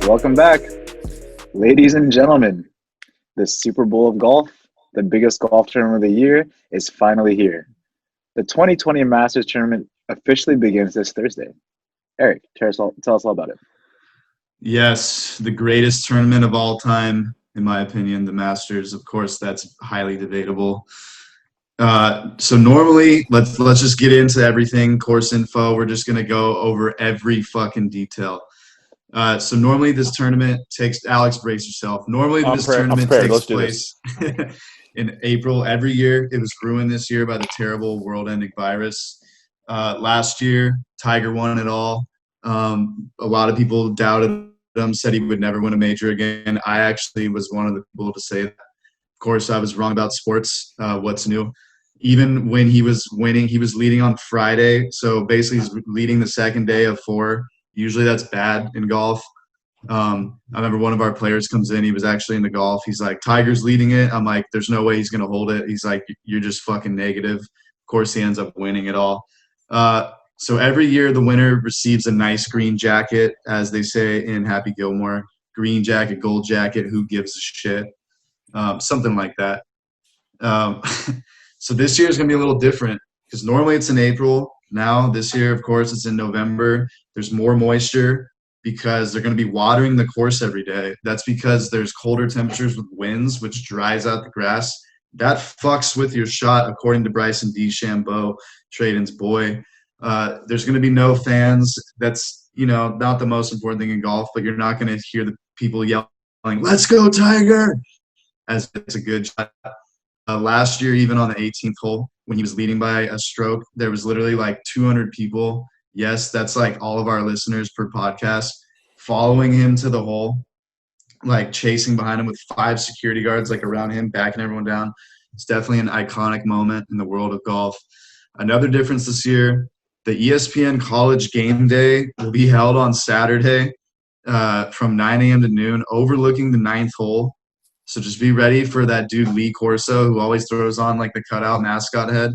Welcome back, ladies and gentlemen. The Super Bowl of golf, the biggest golf tournament of the year, is finally here. The 2020 Masters Tournament officially begins this Thursday. Eric, tell us all about it. Yes, the greatest tournament of all time, in my opinion, the Masters. Of course, that's highly debatable. So normally, let's just get into everything, course info. We're just going to go over every fucking detail. So normally this tournament takes – Alex, brace yourself. Normally this tournament takes place in April every year. It was ruined this year by the terrible world-ending virus. Last year, Tiger won it all. A lot of people doubted him, said he would never win a major again. I actually was one of the people to say that. Of course, I was wrong about sports. What's new? Even when he was winning, he was leading on Friday. So basically he's leading the second day of 4. Usually that's bad in golf. I remember one of our players comes in. He was actually into golf. He's like, Tiger's leading it. I'm like, there's no way he's going to hold it. He's like, you're just fucking negative. Of course, he ends up winning it all. So every year the winner receives a nice green jacket, as they say in Happy Gilmore. Green jacket, gold jacket, who gives a shit? Something like that. So this year is going to be a little different because normally it's in April. Now this year, of course, it's in November. There's more moisture because they're going to be watering the course every day. That's because there's colder temperatures with winds, which dries out the grass. That fucks with your shot, according to Bryson DeChambeau, Traden's boy. There's going to be no fans. That's, not the most important thing in golf, but you're not going to hear the people yelling, "Let's go, Tiger," as it's a good shot. Last year, even on the 18th hole, when he was leading by a stroke, there was literally like 200 people. Yes, that's like all of our listeners per podcast following him to the hole, like chasing behind him with 5 security guards like around him, backing everyone down. It's definitely an iconic moment in the world of golf. Another difference this year, the ESPN College Game Day will be held on Saturday from 9 a.m. to noon, overlooking the 9th hole. So just be ready for that dude Lee Corso, who always throws on like the cutout mascot head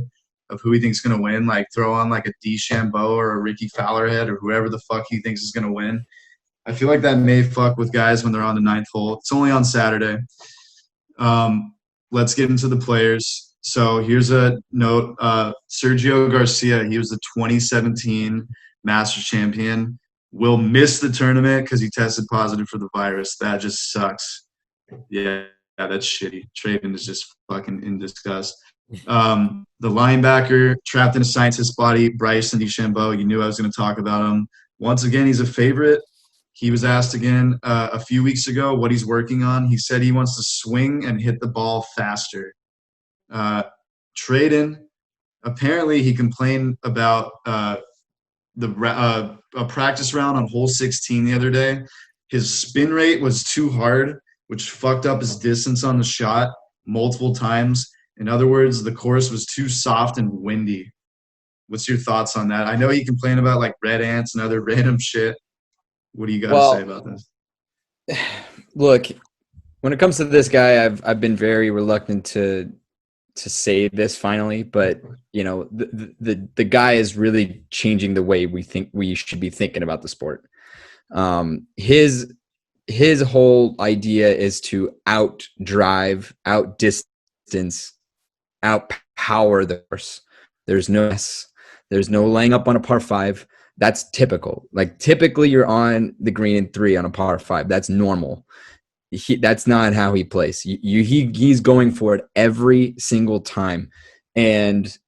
of who he thinks is going to win. Like throw on like a DeChambeau or a Ricky Fowler head or whoever the fuck he thinks is going to win. I feel like that may fuck with guys when they're on the 9th hole. It's only on Saturday. Let's get into the players. So here's a note. Sergio Garcia, he was the 2017 Masters champion, will miss the tournament because he tested positive for the virus. That just sucks. Yeah, that's shitty. Traven is just fucking in disgust. The linebacker trapped in a scientist's body, Bryson DeChambeau. You knew I was going to talk about him. Once again, he's a favorite. He was asked again a few weeks ago what he's working on. He said he wants to swing and hit the ball faster. Traden, apparently he complained about a practice round on hole 16 the other day. His spin rate was too hard, which fucked up his distance on the shot multiple times. In other words, the course was too soft and windy. What's your thoughts on that? I know he complained about like red ants and other random shit. What do you got to say about this? Look, when it comes to this guy, I've been very reluctant to say this finally, but the guy is really changing the way we think we should be thinking about the sport. His whole idea is to outdrive, outdistance, outpower the course. There's no laying up on a par 5. That's typical. Like typically you're on the green in 3 on a par 5. That's normal. That's not how he plays. He's going for it every single time. And,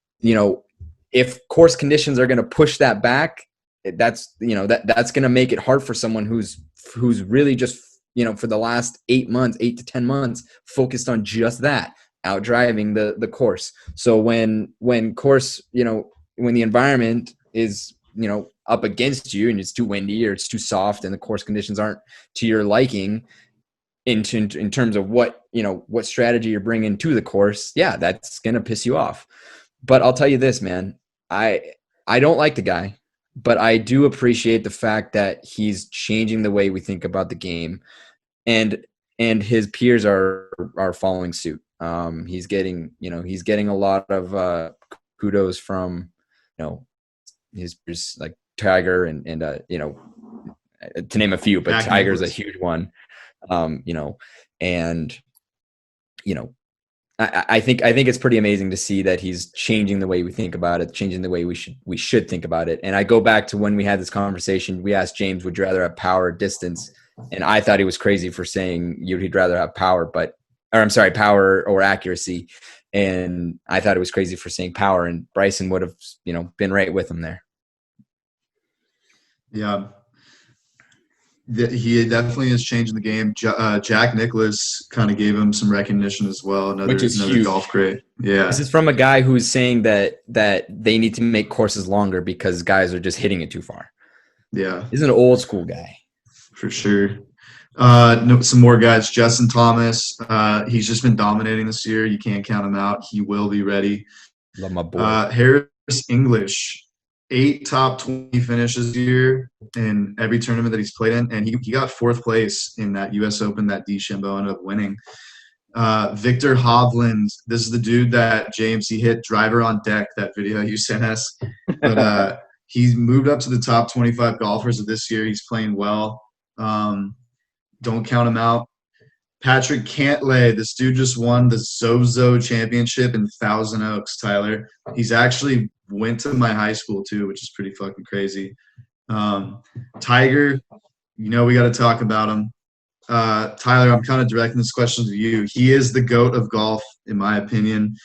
if course conditions are going to push that back, that's going to make it hard for someone who's really just, for the last 8 to 10 months, focused on just that, out driving the course. So when course, when the environment is, up against you and it's too windy or it's too soft and the course conditions aren't to your liking in terms of what strategy you're bringing to the course, yeah, that's going to piss you off. But I'll tell you this, man, I don't like the guy. But I do appreciate the fact that he's changing the way we think about the game, and his peers are following suit. He's getting a lot of kudos from know, there's like Tiger and you know, to name a few, but Jack Tiger's Nicklaus. a huge one. You know, and you know, I think it's pretty amazing to see that he's changing the way we think about it, changing the way we should think about it. And I go back to when we had this conversation. We asked James, "Would you rather have power or distance?" And I thought he was crazy for saying he'd rather have power, power or accuracy. And I thought it was crazy for saying power. And Bryson would have, you know, been right with him there. Yeah. He definitely is changing the game. Jack Nicklaus kind of gave him some recognition as well. Which is another huge. golf great. Yeah. This is from a guy who's saying that they need to make courses longer because guys are just hitting it too far. Yeah. He's an old school guy. For sure. Some more guys. Justin Thomas. He's just been dominating this year. You can't count him out. He will be ready. Love my boy. Harris English. 8 top 20 finishes this year in every tournament that he's played in, and he got 4th place in that U.S. Open that DeChambeau ended up winning. Victor Hovland, this is the dude that James, he hit driver on deck, that video you sent us. But he's moved up to the top 25 golfers of this year. He's playing well. Don't count him out. Patrick Cantlay, this dude just won the Zozo Championship in Thousand Oaks, Tyler. He's actually went to my high school too, which is pretty fucking crazy. Tiger, you know we got to talk about him. Tyler, I'm kind of directing this question to you. He is the GOAT of golf, in my opinion.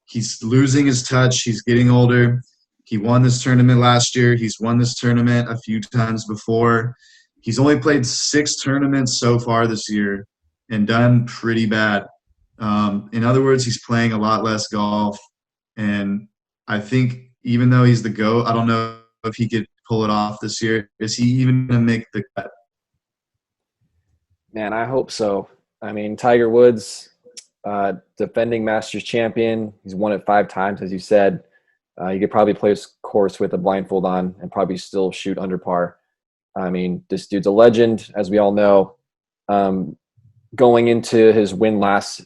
He's losing his touch. He's getting older. He won this tournament last year. He's won this tournament a few times before. He's only played 6 tournaments so far this year and done pretty bad. In other words, he's playing a lot less golf. And I think even though he's the GOAT, I don't know if he could pull it off this year. Is he even going to make the cut? Man, I hope so. I mean, Tiger Woods, defending Masters champion. He's won it 5 times, as you said. You could probably play his course with a blindfold on and probably still shoot under par. I mean, this dude's a legend, as we all know. Going into his win last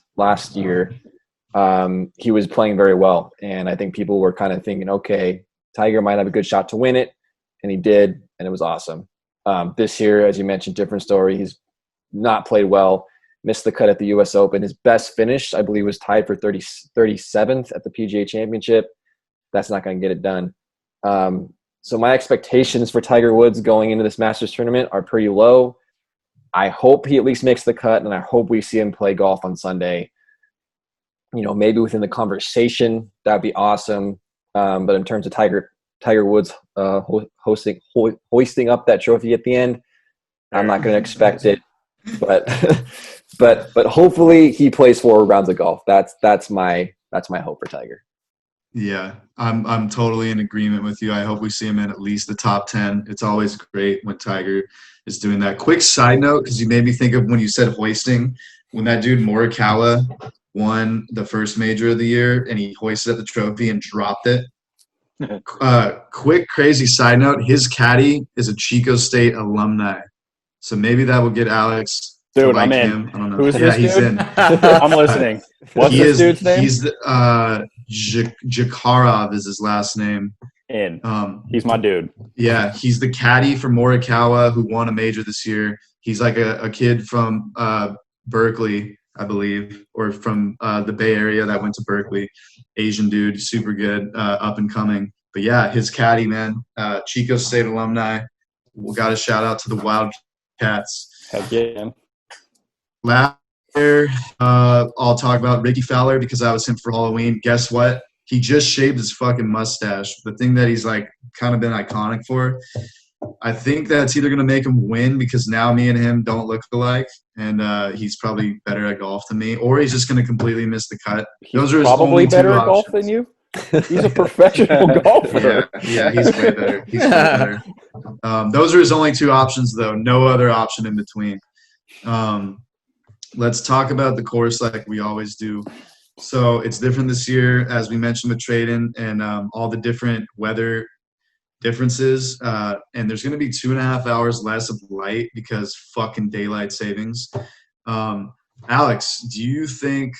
year, he was playing very well. And I think people were kind of thinking, okay, Tiger might have a good shot to win it. And he did, and it was awesome. This year, as you mentioned, different story. He's not played well, missed the cut at the U.S. Open. His best finish, I believe, was tied for 37th at the PGA Championship. That's not going to get it done. So my expectations for Tiger Woods going into this Masters tournament are pretty low. I hope he at least makes the cut, and I hope we see him play golf on Sunday. You know, maybe within the conversation, that'd be awesome. But in terms of Tiger Woods hoisting up that trophy at the end, I'm not going to expect it. But hopefully he plays 4 rounds of golf. That's my hope for Tiger. Yeah, I'm totally in agreement with you. I hope we see him in at least the top 10. It's always great when Tiger is doing that. Quick side note, because you made me think of when you said hoisting, when that dude Morikawa won the first major of the year and he hoisted up the trophy and dropped it. Quick crazy side note, his caddy is a Chico State alumni. So maybe that will get Alex to Dude, like I'm in. him. I don't know. Who's yeah, this he's dude? in. I'm listening. What's this dude's name? He's Jakarov is his last name. In. He's my dude. Yeah, he's the caddy for Morikawa, who won a major this year. He's like a kid from Berkeley, I believe, or from the Bay Area that went to Berkeley. Asian dude, super good, up and coming. But yeah, his caddy, man, Chico State alumni. We got a shout out to the Wildcats. Heck yeah. Last year, I'll talk about Ricky Fowler because I was him for Halloween. Guess what? He just shaved his fucking mustache. The thing that he's like kind of been iconic for. I think that's either going to make him win because now me and him don't look alike, and he's probably better at golf than me, or he's just going to completely miss the cut. Those are his Probably only better two at golf options. than you. He's a professional golfer. Yeah, he's way better. He's way better. Those are his only 2 options, though. No other option in between. Let's talk about the course like we always do. So it's different this year, as we mentioned with Traden and all the different weather differences. And there's going to be 2.5 hours less of light because fucking daylight savings. Alex, do you think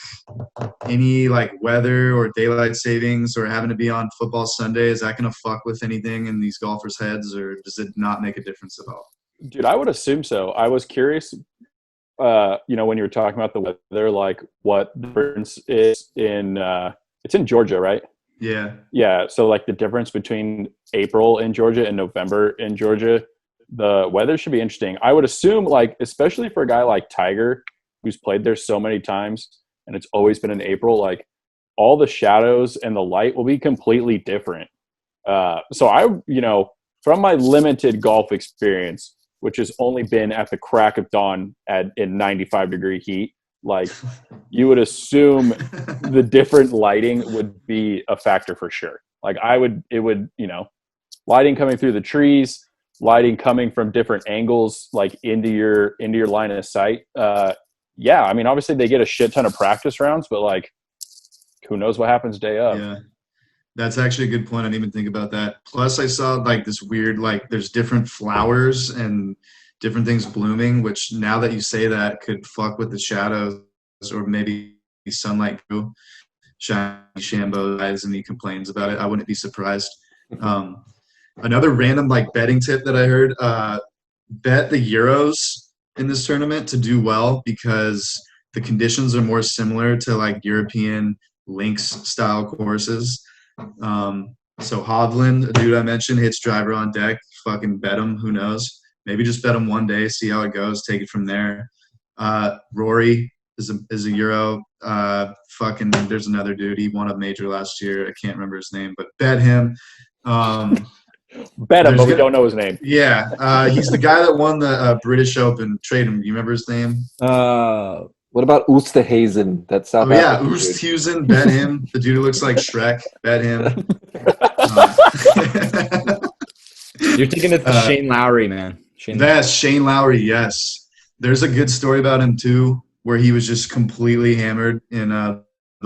any like weather or daylight savings or having to be on football Sunday, is that going to fuck with anything in these golfers' heads, or does it not make a difference at all? Dude, I would assume so. I was curious, when you were talking about the weather, like what the difference is it's in Georgia, right? Yeah. Yeah. So like the difference between April in Georgia and November in Georgia, the weather should be interesting. I would assume, like, especially for a guy like Tiger, who's played there so many times and it's always been in April, like all the shadows and the light will be completely different. So I, from my limited golf experience, which has only been at the crack of dawn in 95-degree heat, like you would assume the different lighting would be a factor for sure. Like lighting coming through the trees, lighting coming from different angles, like into your line of sight. Yeah, I mean, obviously they get a shit ton of practice rounds, but like, who knows what happens day of? Yeah, that's actually a good point. I didn't even think about that. Plus, I saw like this weird, like there's different flowers and different things blooming, which now that you say that could fuck with the shadows or maybe sunlight too. Shiny Shambo eyes and he complains about it. I wouldn't be surprised. Another random like betting tip that I heard, bet the Euros in this tournament to do well because the conditions are more similar to like European links style courses. So Hovland, a dude I mentioned, hits driver on deck. Fucking bet him. Who knows? Maybe just bet him one day, see how it goes, take it from there. Rory is a Euro. There's another dude. He won a major last year. I can't remember his name, but bet him. Bet him, but we don't know his name. Yeah, he's the guy that won the British Open. Trade him. Do you remember his name? What about Oosthuizen? That's South Africa. Oosthuizen. Bet him. The dude who looks like Shrek. Bet him. You're thinking it's Shane Lowry, man. Shane Lowry, yes. There's a good story about him, too, where he was just completely hammered in the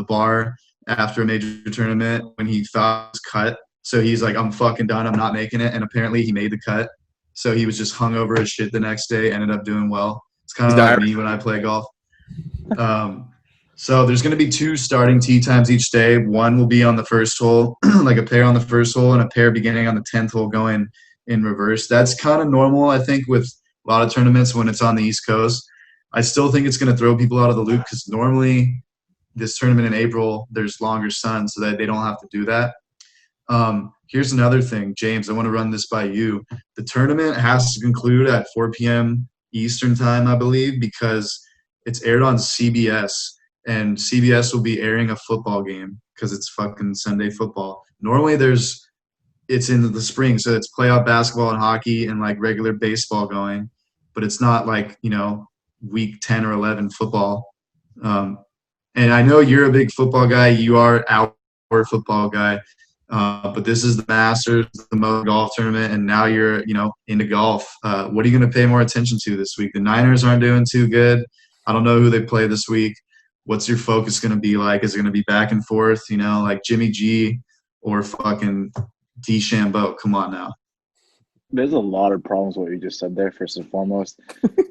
bar after a major tournament when he thought it was cut. So he's like, I'm fucking done. I'm not making it. And apparently he made the cut. So he was just hungover as shit the next day, ended up doing well. It's kind of like me when I play golf. So there's going to be 2 starting tee times each day. One will be on the first hole, like a pair on the first hole and a pair beginning on the 10th hole going in reverse. That's kind of normal, I think, with a lot of tournaments when it's on the East Coast. I still think it's going to throw people out of the loop because normally this tournament in April, there's longer sun so that they don't have to do that. Here's another thing, James, I want to run this by you. The tournament has to conclude at 4 p.m. Eastern time, I believe, because it's aired on CBS, and CBS will be airing a football game because it's fucking Sunday football. Normally it's in the spring, so it's playoff basketball and hockey and like regular baseball going, but it's not like, week 10 or 11 football. And I know you're a big football guy. You are our football guy. But this is the Masters, the Mo Golf Tournament, and now you're, into golf. What are you going to pay more attention to this week? The Niners aren't doing too good. I don't know who they play this week. What's your focus going to be like? Is it going to be back and forth, like Jimmy G or fucking DeChambeau? Come on now. There's a lot of problems with what you just said there, first and foremost.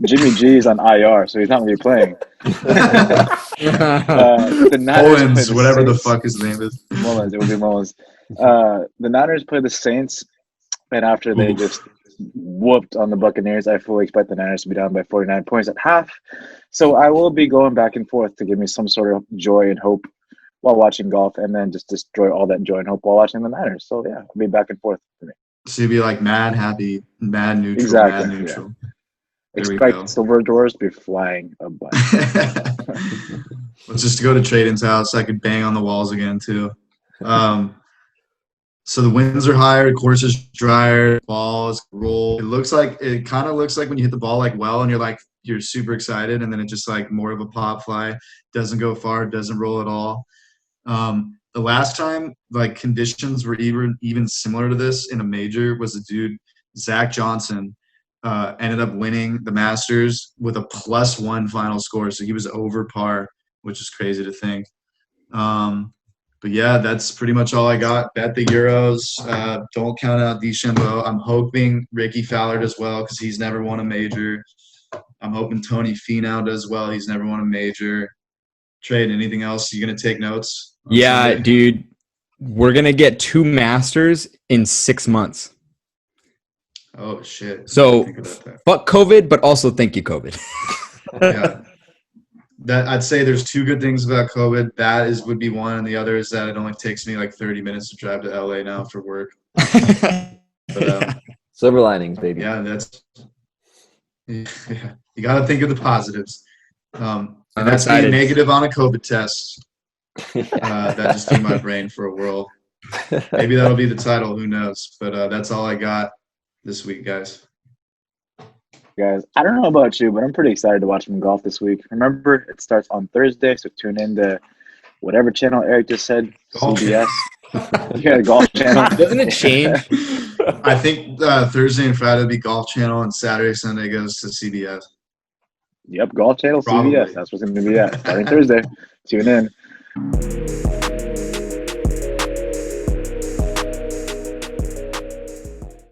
Jimmy G is on IR, so he's not going to be playing. The Mullins, whatever the fuck his name is. Mullins, it will be Mullins. The Niners play the Saints, and after they just whooped on the Buccaneers, I fully expect the Niners to be down by 49 points at half. So I will be going back and forth to give me some sort of joy and hope while watching golf, and then just destroy all that joy and hope while watching the Niners. So, yeah, I'll be back and forth for me. So you'd be like mad, happy, mad, neutral, exactly, mad, neutral. Yeah. Expect silver doors to be flying a bunch. Let's just go to Traden's house. I could bang on the walls again, too. So the winds are higher, the course is drier, balls roll. It kind of looks like when you hit the ball like well, and you're super excited, and then it just like more of a pop fly, doesn't go far, doesn't roll at all. The last time like conditions were even similar to this in a major was a dude, Zach Johnson, ended up winning the Masters with a +1 final score. So he was over par, which is crazy to think. But yeah, that's pretty much all I got. Bet the Euros. Don't count out DeChambeau. I'm hoping Ricky Fowler as well because he's never won a major. I'm hoping Tony Finau does well. He's never won a major. Trade, anything else? You going to take notes? Yeah, Sunday? dude. We're going to get 2 Masters in 6 months. Oh, shit. So, Think about that. fuck COVID, but also thank you, COVID. Yeah. That I'd say there's 2 good things about COVID. That would be one, and the other is that it only takes me like 30 minutes to drive to LA now for work. But Silver linings, baby. yeah, you got to think of the positives. And that's being negative on a COVID test. That just threw my brain for a whirl. Maybe that'll be the title. Who knows? But that's all I got this week, guys. Guys, I don't know about you, but I'm pretty excited to watch some golf this week. Remember, it starts on Thursday, so tune in to whatever channel Eric just said, Golf. CBS. You got a golf channel. Doesn't it change? I think Thursday and Friday will be Golf Channel, and Saturday, Sunday goes to CBS. Yep, golf channel, Probably. CBS. That's what's going to be at starting Thursday. Tune in.